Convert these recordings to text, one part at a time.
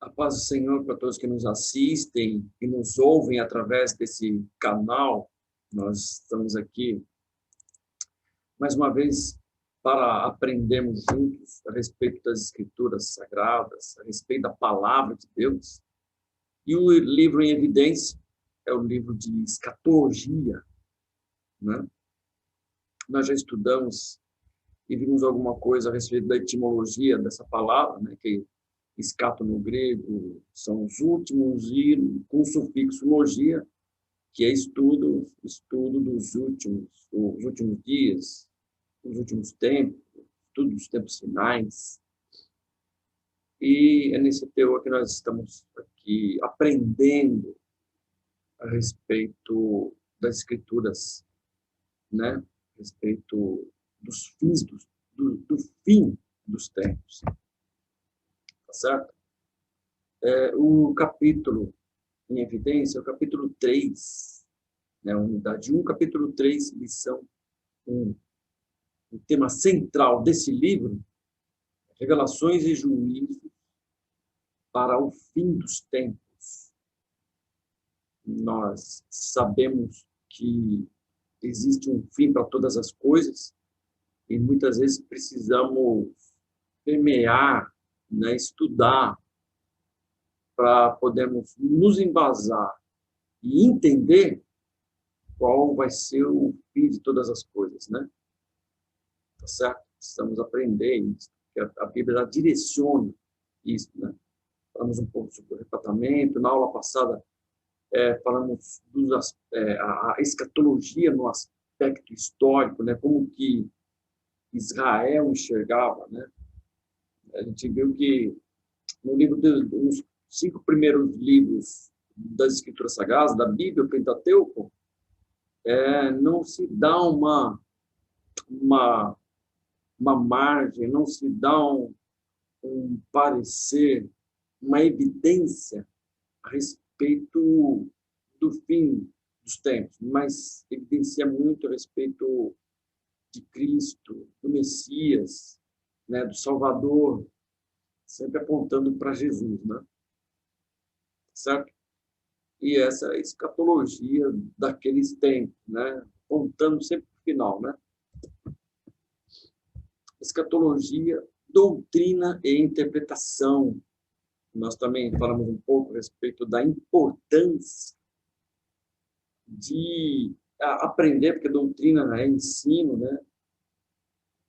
A paz do Senhor para todos que nos assistem e nos ouvem através desse canal. Nós estamos aqui, mais uma vez, para aprendermos juntos a respeito das Escrituras Sagradas, a respeito da Palavra de Deus. E o livro em evidência é o livro de escatologia, né? Nós já estudamos e vimos alguma coisa a respeito da etimologia dessa palavra, né? Que escato no grego são os últimos, e com o sufixo logia, que é estudo dos últimos dias, os últimos tempos, estudo dos tempos finais. E é nesse teor que nós estamos aqui aprendendo a respeito das Escrituras, né? A respeito dos fins, do fim dos tempos. Tá certo? O capítulo em evidência é o capítulo 3, né? Unidade 1, capítulo 3, lição 1. O tema central desse livro é revelações e juízos para o fim dos tempos. Nós sabemos que existe um fim para todas as coisas e muitas vezes precisamos permear, né, estudar para podermos nos embasar e entender qual vai ser o fim de todas as coisas, né? Tá certo? Precisamos aprender isso, que a Bíblia direciona isso, né? Falamos um pouco sobre o arrebatamento. Na aula passada, falamos a escatologia no aspecto histórico, né? Como que Israel enxergava, né? A gente viu que no livro nos 5 primeiros livros das Escrituras Sagradas, da Bíblia, o Pentateuco, não se dá uma margem, não se dá um parecer, uma evidência a respeito do fim dos tempos, mas evidencia muito a respeito de Cristo, do Messias, né, do Salvador, sempre apontando para Jesus, né? Certo? E essa escatologia daqueles tempos, né? Apontando sempre para o final, né? Escatologia, doutrina e interpretação. Nós também falamos um pouco a respeito da importância de aprender, porque doutrina é ensino, né?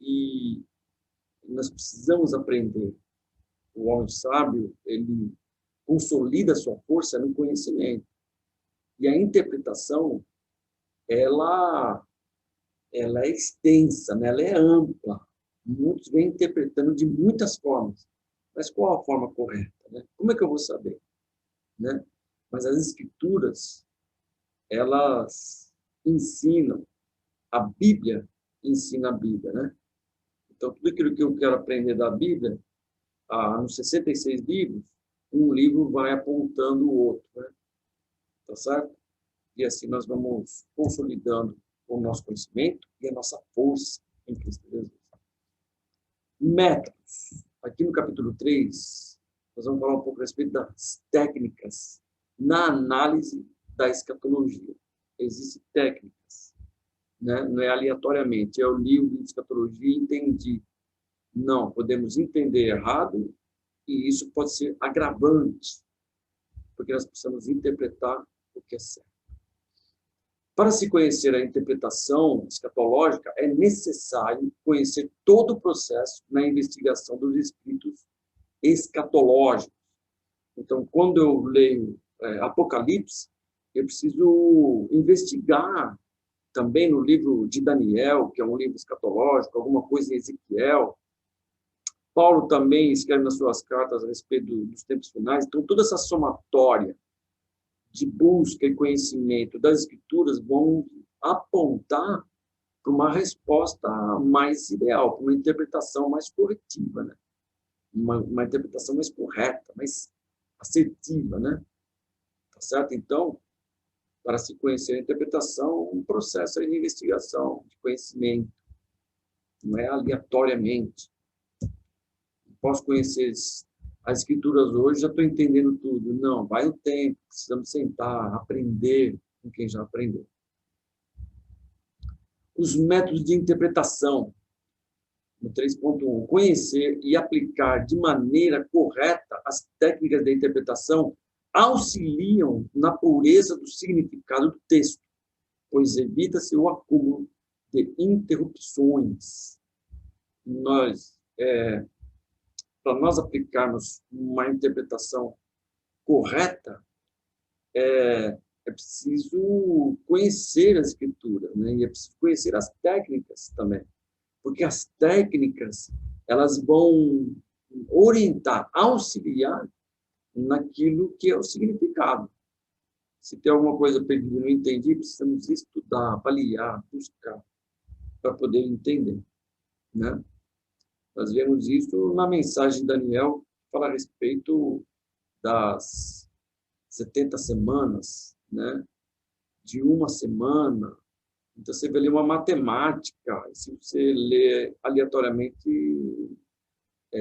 E nós precisamos aprender. O homem sábio, ele consolida sua força no conhecimento. E a interpretação, ela é extensa, né? Ela é ampla. Muitos vêm interpretando de muitas formas. Mas qual a forma correta, né? Como é que eu vou saber, né? Mas as Escrituras, elas ensinam, a Bíblia ensina a Bíblia, né? Então, tudo aquilo que eu quero aprender da Bíblia, nos 66 livros, um livro vai apontando o outro, né? Tá certo? E assim nós vamos consolidando o nosso conhecimento e a nossa força em Cristo Jesus. Métodos. Aqui no capítulo 3, nós vamos falar um pouco a respeito das técnicas na análise da escatologia. Existem técnicas, né? Não é aleatoriamente. Eu li o livro de escatologia e entendi. Não, podemos entender errado e isso pode ser agravante, porque nós precisamos interpretar o que é certo. Para se conhecer a interpretação escatológica, é necessário conhecer todo o processo na investigação dos escritos escatológicos. Então, quando eu leio Apocalipse, eu preciso investigar também no livro de Daniel, que é um livro escatológico, alguma coisa em Ezequiel. Paulo também escreve nas suas cartas a respeito dos tempos finais. Então, toda essa somatória de busca e conhecimento das Escrituras vão apontar para uma resposta mais ideal, para uma interpretação mais corretiva, né? Uma interpretação mais correta, mais assertiva, né? Tá certo? Então, para se conhecer a interpretação, um processo de investigação, de conhecimento, não é aleatoriamente. Posso conhecer As escrituras hoje já estou entendendo tudo. Não, vai o tempo, precisamos sentar, aprender com quem já aprendeu. Os métodos de interpretação. No 3.1, conhecer e aplicar de maneira correta as técnicas de interpretação auxiliam na pureza do significado do texto, pois evita-se o acúmulo de interrupções. Para nós aplicarmos uma interpretação correta, é preciso conhecer as escrituras, né? E é preciso conhecer as técnicas também. Porque as técnicas, elas vão orientar, auxiliar naquilo que é o significado. Se tem alguma coisa perdida e não entendi, precisamos estudar, avaliar, buscar, para poder entender, né? Nós vemos isso na mensagem de Daniel, que fala a respeito das 70 semanas, né? De uma semana. Então, você vê ali uma matemática, se você lê aleatoriamente,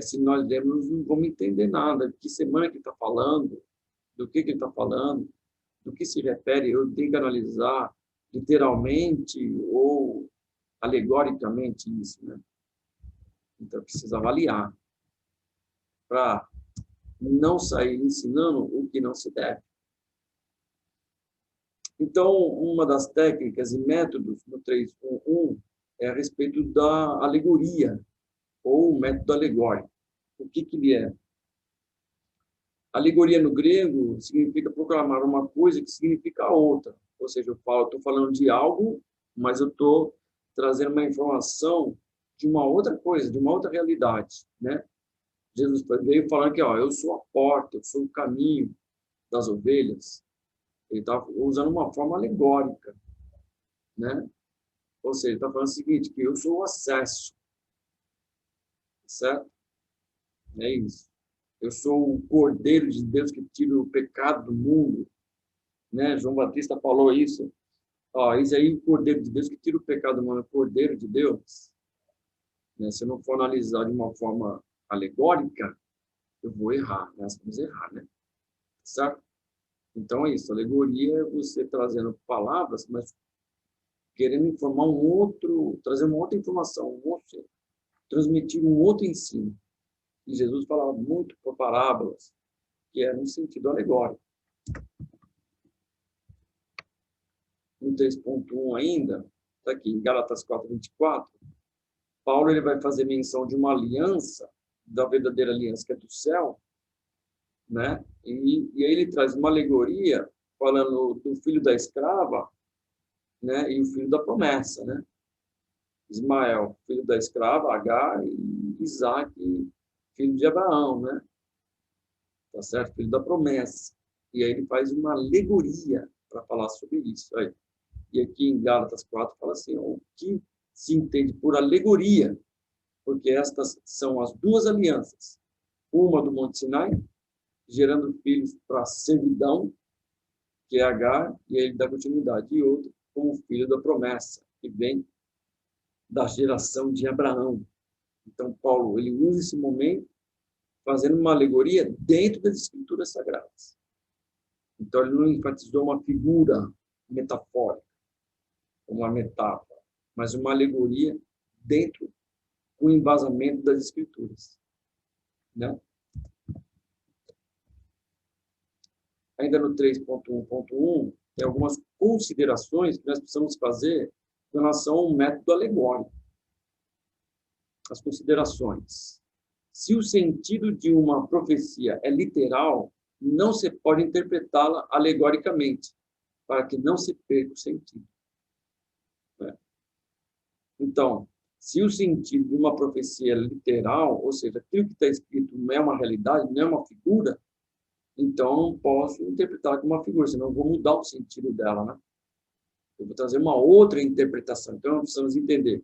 se nós lermos, não vamos entender nada, de que semana que ele está falando, do que ele está falando, do que se refere, eu tenho que analisar literalmente ou alegoricamente isso, né? Então, precisa avaliar, para não sair ensinando o que não se deve. Então, uma das técnicas e métodos no 3.1 é a respeito da alegoria, ou método alegórico. O que ele é? Alegoria no grego significa proclamar uma coisa que significa outra. Ou seja, eu estou falando de algo, mas eu estou trazendo uma informação de uma outra coisa, de uma outra realidade, né? Jesus veio falando que, eu sou a porta, eu sou o caminho das ovelhas. Ele está usando uma forma alegórica, né? Ou seja, ele está falando o seguinte, que eu sou o acesso, certo? É isso. Eu sou o Cordeiro de Deus que tira o pecado do mundo, né? João Batista falou isso. Isso aí, o Cordeiro de Deus que tira o pecado do mundo, é o Cordeiro de Deus. Né? Se eu não for analisar de uma forma alegórica, eu vou errar, né? Nós vamos errar, né? Certo? Então é isso, alegoria é você trazendo palavras, mas querendo informar trazer uma outra informação, transmitir um outro ensino. E Jesus falava muito por parábolas, que é no sentido alegórico. No 3.1 ainda, está aqui em Gálatas 4:24, Paulo ele vai fazer menção de uma aliança, da verdadeira aliança que é do céu, né? E aí ele traz uma alegoria falando do filho da escrava, né? E o filho da promessa, né? Ismael, filho da escrava, Agar, e Isaac, filho de Abraão, né? Tá certo? Filho da promessa. E aí ele faz uma alegoria para falar sobre isso. Aí. E aqui em Gálatas 4 fala assim, o que se entende por alegoria, porque estas são as duas alianças. Uma do Monte Sinai, gerando filhos para a servidão, que é Agar, e aí ele dá continuidade. E outra, como filho da promessa, que vem da geração de Abraão. Então, Paulo, ele usa esse momento fazendo uma alegoria dentro das escrituras sagradas. Então, ele não enfatizou uma figura metafórica, uma metáfora, mas uma alegoria dentro do embasamento das escrituras. Né? Ainda no 3.1.1, tem algumas considerações que nós precisamos fazer em relação ao método alegórico. As considerações. Se o sentido de uma profecia é literal, não se pode interpretá-la alegoricamente, para que não se perca o sentido. Né? Então, se o sentido de uma profecia é literal, ou seja, aquilo que está escrito não é uma realidade, não é uma figura, então eu não posso interpretar como uma figura, senão eu vou mudar o sentido dela, né? Eu vou trazer uma outra interpretação. Então, nós precisamos entender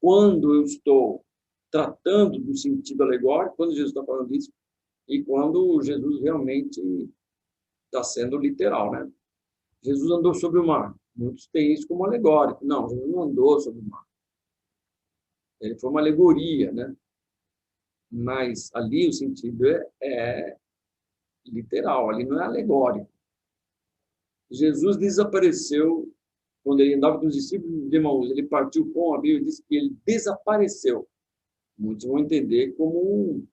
quando eu estou tratando do sentido alegórico, quando Jesus está falando disso, e quando Jesus realmente está sendo literal, né? Jesus andou sobre o mar. Muitos têm isso como alegórico. Não, Jesus não andou sobre o mar. Ele foi uma alegoria, né? Mas ali o sentido é literal, ali não é alegórico. Jesus desapareceu quando ele andava com os discípulos de Emaús, ele partiu com a Bíblia, diz que ele desapareceu. Muitos vão entender como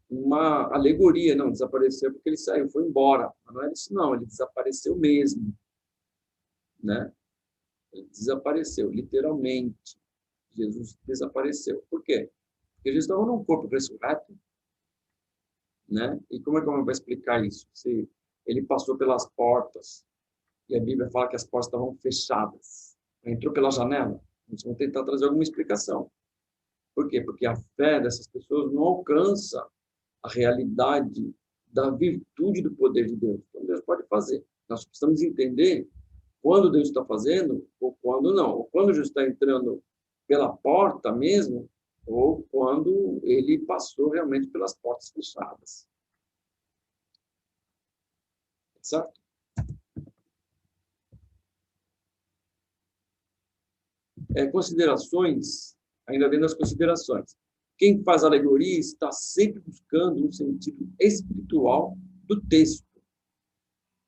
uma alegoria, não, desapareceu porque ele saiu, foi embora. Mas não é isso, não, ele desapareceu mesmo, né? Ele desapareceu, literalmente. Jesus desapareceu. Por quê? Porque Jesus estava num corpo ressurreto, né? E como é que eu vou explicar isso? Se ele passou pelas portas, e a Bíblia fala que as portas estavam fechadas. Entrou pela janela. Eles vão tentar trazer alguma explicação. Por quê? Porque a fé dessas pessoas não alcança a realidade da virtude do poder de Deus. Então, Deus pode fazer. Nós precisamos entender quando Deus está fazendo ou quando não. Ou quando Jesus está entrando pela porta mesmo, ou quando ele passou realmente pelas portas fechadas. Certo? Considerações, ainda dentro das considerações. Quem faz alegoria está sempre buscando um sentido espiritual do texto.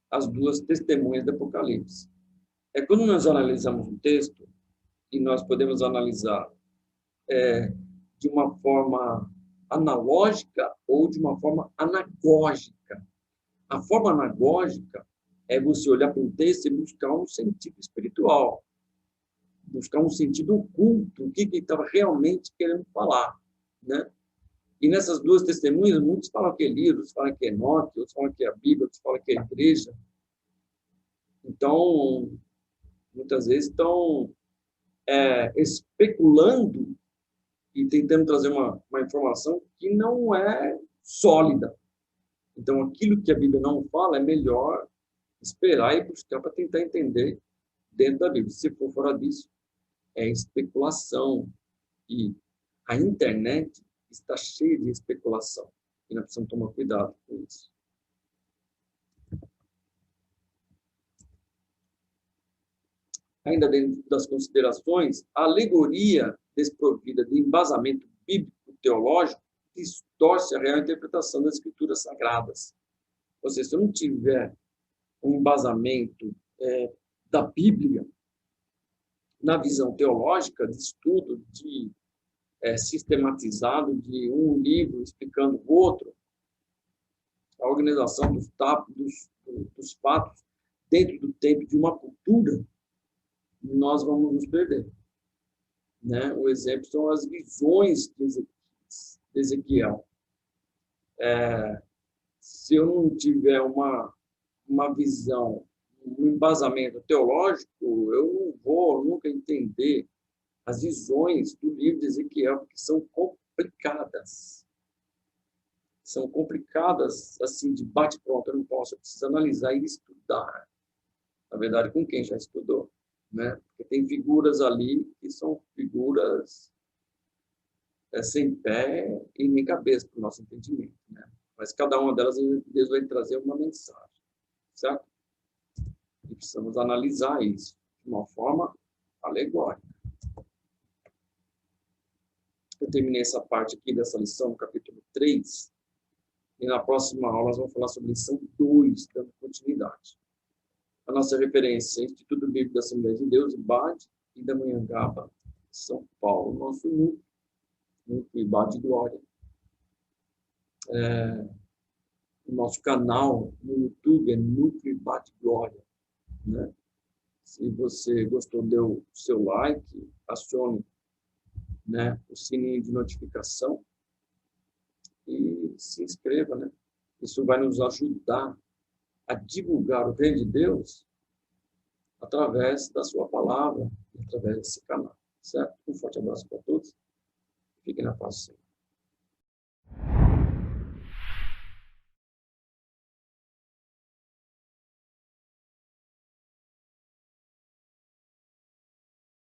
As duas testemunhas do Apocalipse. Quando nós analisamos um texto, e nós podemos analisar de uma forma analógica ou de uma forma anagógica. A forma anagógica é você olhar para um texto e buscar um sentido espiritual, buscar um sentido oculto, o que ele estava realmente querendo falar, né? E nessas duas testemunhas, muitos falam que é livro, outros falam que é Enoque, outros falam que é a Bíblia, outros falam que é a igreja. Então, muitas vezes estão especulando e tentando trazer uma informação que não é sólida. Então, aquilo que a Bíblia não fala, é melhor esperar e buscar para tentar entender dentro da Bíblia. Se for fora disso, é especulação. E a internet está cheia de especulação. E nós precisamos tomar cuidado com isso. Ainda dentro das considerações, a alegoria desprovida de embasamento bíblico-teológico distorce a real interpretação das escrituras sagradas. Ou seja, se eu não tiver um embasamento da Bíblia na visão teológica, de estudo, de sistematizado, de um livro explicando o outro, a organização dos fatos dentro do tempo de uma cultura, nós vamos nos perder. Né? O exemplo são as visões de Ezequiel. Se eu não tiver uma visão, um embasamento teológico, eu não vou nunca entender as visões do livro de Ezequiel, porque são complicadas. São complicadas, assim, de bate-pronto, eu não posso, eu preciso analisar e estudar. Na verdade, com quem já estudou. Né? Porque tem figuras ali que são figuras sem pé e nem cabeça para o nosso entendimento. Né? Mas cada uma delas, Deus vai trazer uma mensagem. Certo? E precisamos analisar isso de uma forma alegórica. Eu terminei essa parte aqui dessa lição, no capítulo 3, e na próxima aula nós vamos falar sobre a lição 2, dando continuidade. A nossa referência é o Instituto Bíblico da Assembleia de Deus, IBAD, e da Manhangaba, São Paulo, nosso núcleo IBAD Glória. O nosso canal no YouTube é Núcleo IBAD Glória. Né? Se você gostou, dê o seu like, acione, né, o sininho de notificação e se inscreva. Né? Isso vai nos ajudar a divulgar o reino de Deus através da sua palavra, através desse canal. Certo? Um forte abraço para todos. Fiquem na paz do Senhor.